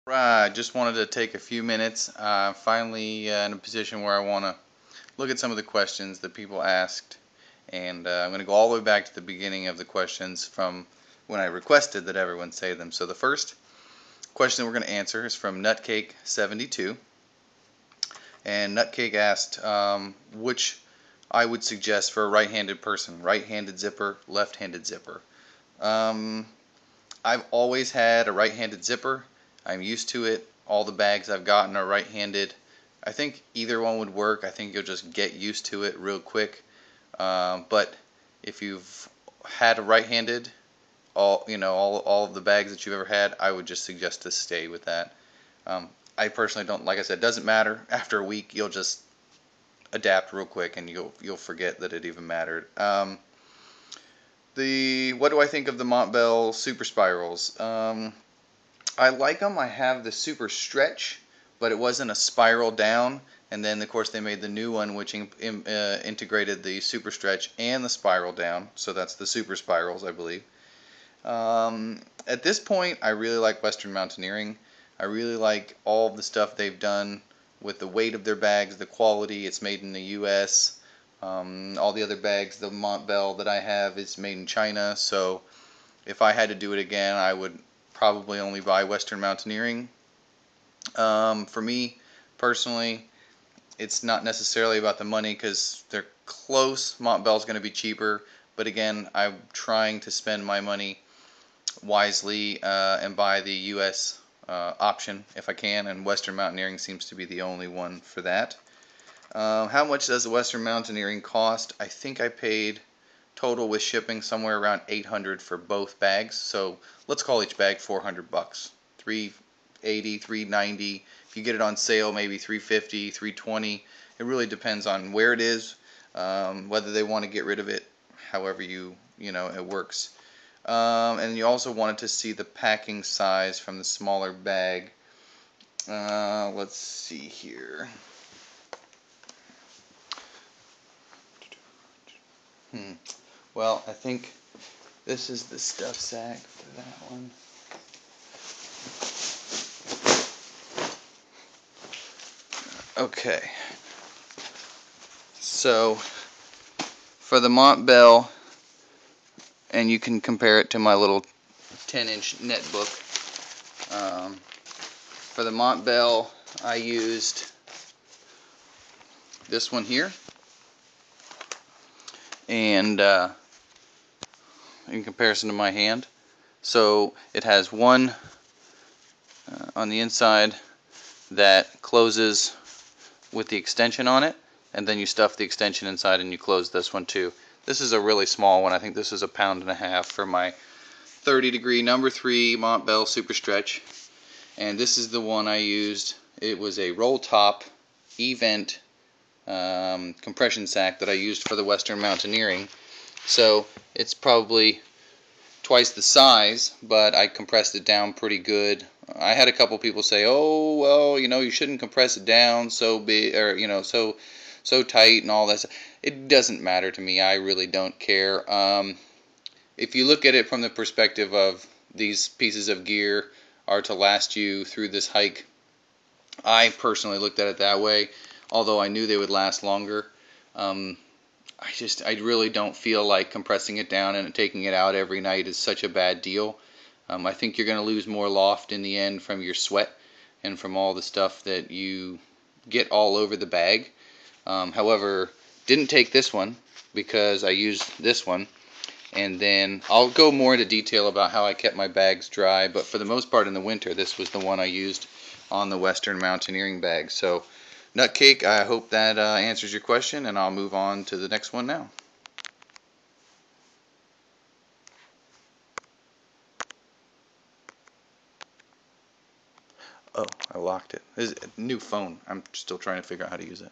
Right, just wanted to take a few minutes. Finally in a position where I want to look at some of the questions that people asked, and I'm going to go all the way back to the beginning of the questions from when I requested that everyone say them. So the first question we're going to answer is from Nutcake72, and Nutcake asked which I would suggest for a right-handed person, right-handed zipper, left-handed zipper. I've always had a right-handed zipper. I'm used to it. All the bags I've gotten are right-handed. I think either one would work. I think you'll just get used to it real quick. But if you've had a right-handed, all of the bags that you've ever had, I would just suggest to stay with that. I personally don't, like I said, it doesn't matter. After a week, you'll just adapt real quick, and you'll forget that it even mattered. What do I think of the Montbell Super Spirals? I like them. I have the Super Stretch, but it wasn't a spiral down. And then, of course, they made the new one, which integrated the Super Stretch and the spiral down. So that's the Super Spirals, I believe. At this point, I really like Western Mountaineering. I really like all of the stuff they've done with the weight of their bags, the quality. It's made in the U.S. All the other bags, the Montbell that I have is made in China. So if I had to do it again, I would probably only buy Western Mountaineering. For me, personally, it's not necessarily about the money because they're close. Montbell's going to be cheaper. But again, I'm trying to spend my money wisely and buy the U.S. Option if I can, and Western Mountaineering seems to be the only one for that. How much does the Western Mountaineering cost? I think I paid total with shipping somewhere around $800 for both bags. So let's call each bag $400. $380, $390. If you get it on sale, maybe $350, $320. It really depends on where it is, whether they want to get rid of it, however it works. And you also wanted to see the packing size from the smaller bag. Let's see here. Well, I think this is the stuff sack for that one. Okay. So, for the Montbell, and you can compare it to my little 10-inch netbook. For the Montbell, I used this one here. And in comparison to my hand, so it has one on the inside that closes with the extension on it, and then you stuff the extension inside and you close this one too. This is a really small one. I think this is 1.5 pounds for my 30-degree number 3 Montbell Super Stretch, and this is the one I used. It was a roll top event compression sack that I used for the Western Mountaineering. So it's probably twice the size, but I compressed it down pretty good. I had a couple people say, "Oh, well, you shouldn't compress it down so big, or so tight and all that." It doesn't matter to me. I really don't care. If you look at it from the perspective of these pieces of gear are to last you through this hike, I personally looked at it that way. Although I knew they would last longer, I really don't feel like compressing it down and taking it out every night is such a bad deal. I think you're going to lose more loft in the end from your sweat and from all the stuff that you get all over the bag. However, didn't take this one because I used this one, and then I'll go more into detail about how I kept my bags dry, but for the most part in the winter, this was the one I used on the Western Mountaineering bag. So Nutcake, I hope that answers your question, and I'll move on to the next one now. Oh, I locked it. This is a new phone. I'm still trying to figure out how to use it.